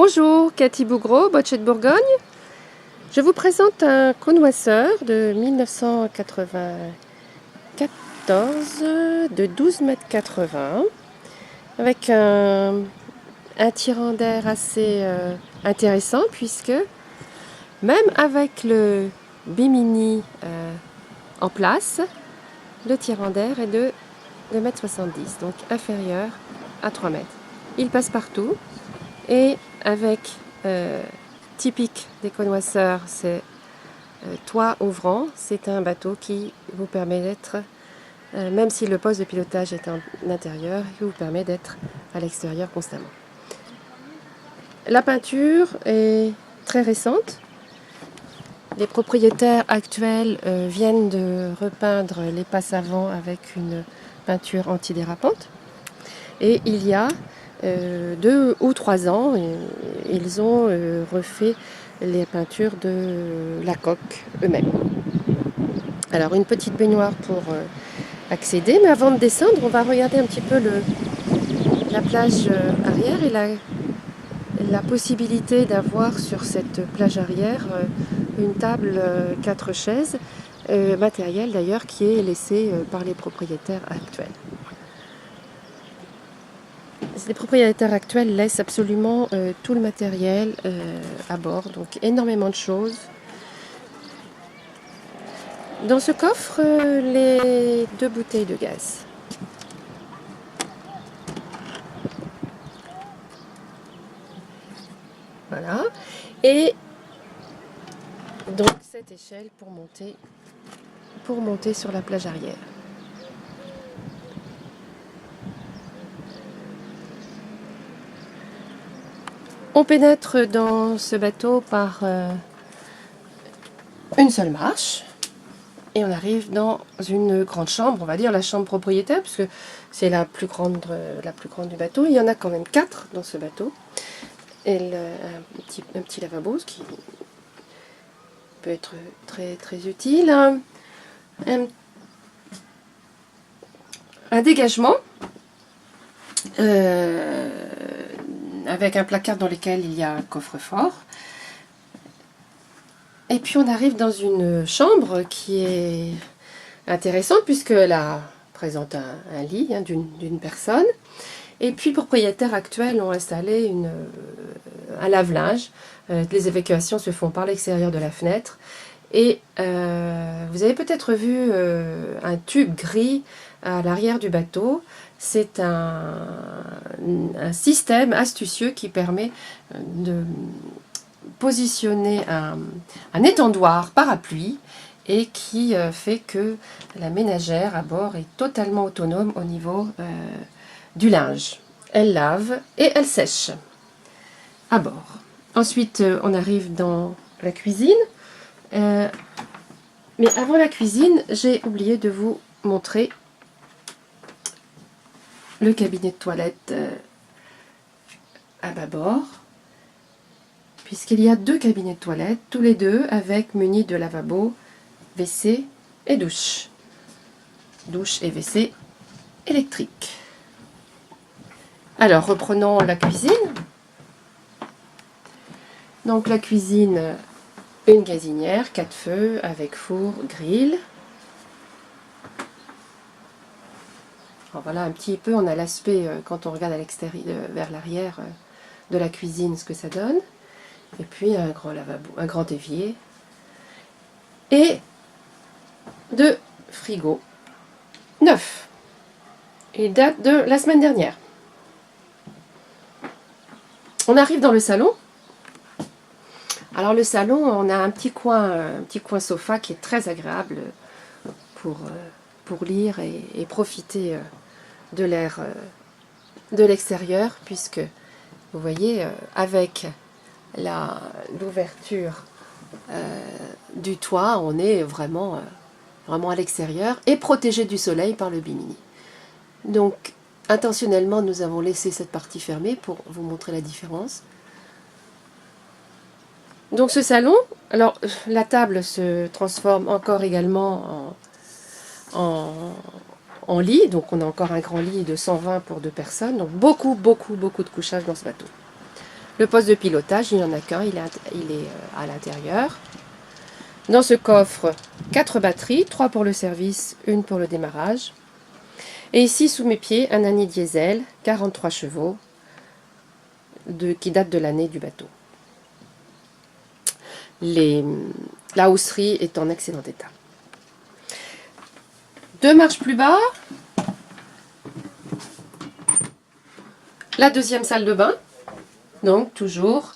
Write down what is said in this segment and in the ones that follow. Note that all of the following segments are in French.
Bonjour, Cathy Bougreau, Bochet de Bourgogne. Je vous présente un connoisseur de 1994 de 12 mètres 80 avec un tirant d'air assez intéressant puisque même avec le Bimini en place, le tirant d'air est de 2,70 m, donc inférieur à 3 mètres. Il passe partout et avec typique des connoisseurs, c'est toit ouvrant. C'est un bateau qui vous permet d'être, même si le poste de pilotage est en intérieur, il vous permet d'être à l'extérieur constamment. La peinture est très récente. Les propriétaires actuels viennent de repeindre les passes avant avec une peinture antidérapante. Et il y a 2 ou 3 ans, ils ont refait les peintures de la coque eux-mêmes. Alors une petite baignoire pour accéder, mais avant de descendre, on va regarder un petit peu la plage arrière et la possibilité d'avoir sur cette plage arrière une table 4 chaises, matériel d'ailleurs qui est laissé par les propriétaires actuels. Les propriétaires actuels laissent absolument tout le matériel à bord, donc énormément de choses. Dans ce coffre, les 2 bouteilles de gaz. Voilà. Et donc cette échelle pour monter sur la plage arrière. On pénètre dans ce bateau par une seule marche et on arrive dans une grande chambre, on va dire la chambre propriétaire, puisque c'est la plus grande du bateau. Il y en a quand même 4 dans ce bateau. Et un petit lavabo, ce qui peut être très, très utile. Un dégagement. Avec un placard dans lequel il y a un coffre-fort. Et puis on arrive dans une chambre qui est intéressante puisqu'elle présente un lit d'une personne. Et puis les propriétaires actuels ont installé un lave-linge. Les évacuations se font par l'extérieur de la fenêtre. Et vous avez peut-être vu un tube gris à l'arrière du bateau. C'est un système astucieux qui permet de positionner un étendoir parapluie et qui fait que la ménagère à bord est totalement autonome au niveau du linge. Elle lave et elle sèche à bord. Ensuite, on arrive dans la cuisine. Mais avant la cuisine, j'ai oublié de vous montrer le cabinet de toilette à bâbord, puisqu'il y a 2 cabinets de toilette, tous les 2 avec munis de lavabo, WC et douche. Douche et WC électrique. Alors, reprenons la cuisine. Donc la cuisine, une gazinière, 4 feux avec four, grill. Alors voilà un petit peu, on a l'aspect quand on regarde à l'extérieur, vers l'arrière de la cuisine, ce que ça donne. Et puis un grand lavabo, un grand évier. Et 2 frigos neufs. Ils datent de la semaine dernière. On arrive dans le salon. Alors le salon, on a un petit coin sofa qui est très agréable pour lire et profiter de l'air de l'extérieur, puisque vous voyez, avec l'ouverture du toit, on est vraiment à l'extérieur et protégé du soleil par le Bimini. Donc intentionnellement, nous avons laissé cette partie fermée pour vous montrer la différence. Donc ce salon, alors la table se transforme encore également en lit, donc on a encore un grand lit de 120 pour 2 personnes, donc beaucoup de couchage dans ce bateau. Le poste de pilotage, il n'y en a qu'un, il est à l'intérieur. Dans ce coffre, 4 batteries, 3 pour le service, 1 pour le démarrage. Et ici, sous mes pieds, un Annie diesel, 43 chevaux, qui date de l'année du bateau. La housserie est en excellent état. 2 marches plus bas, la deuxième salle de bain. Donc toujours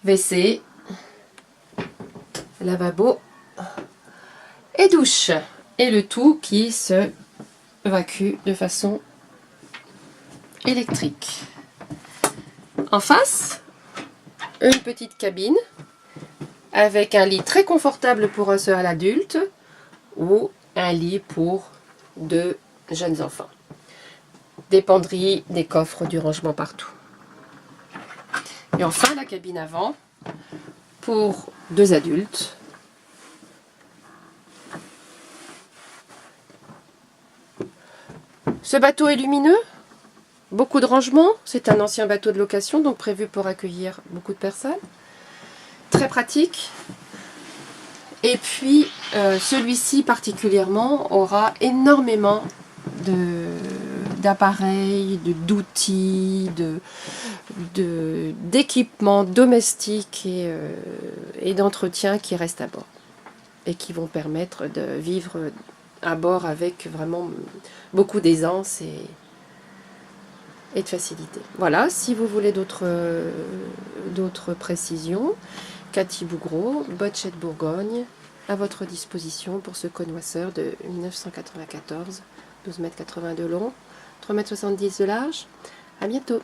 WC, lavabo et douche. Et le tout qui se évacue de façon électrique. En face, une petite cabine avec un lit très confortable pour un seul adulte ou un lit pour 2 jeunes enfants. Des penderies, des coffres, du rangement partout. Et enfin la cabine avant pour 2 adultes. Ce bateau est lumineux, beaucoup de rangements. C'est un ancien bateau de location, donc prévu pour accueillir beaucoup de personnes. Très pratique. Et puis celui-ci particulièrement aura énormément d'appareils, d'outils, d'équipements domestiques et d'entretien qui restent à bord et qui vont permettre de vivre à bord avec vraiment beaucoup d'aisance et de facilité. Voilà, si vous voulez d'autres précisions, Cathy Bougreau, Botchette Bourgogne, à votre disposition pour ce connoisseur de 1994, 12,80 m de long, 3,70 m de large. À bientôt.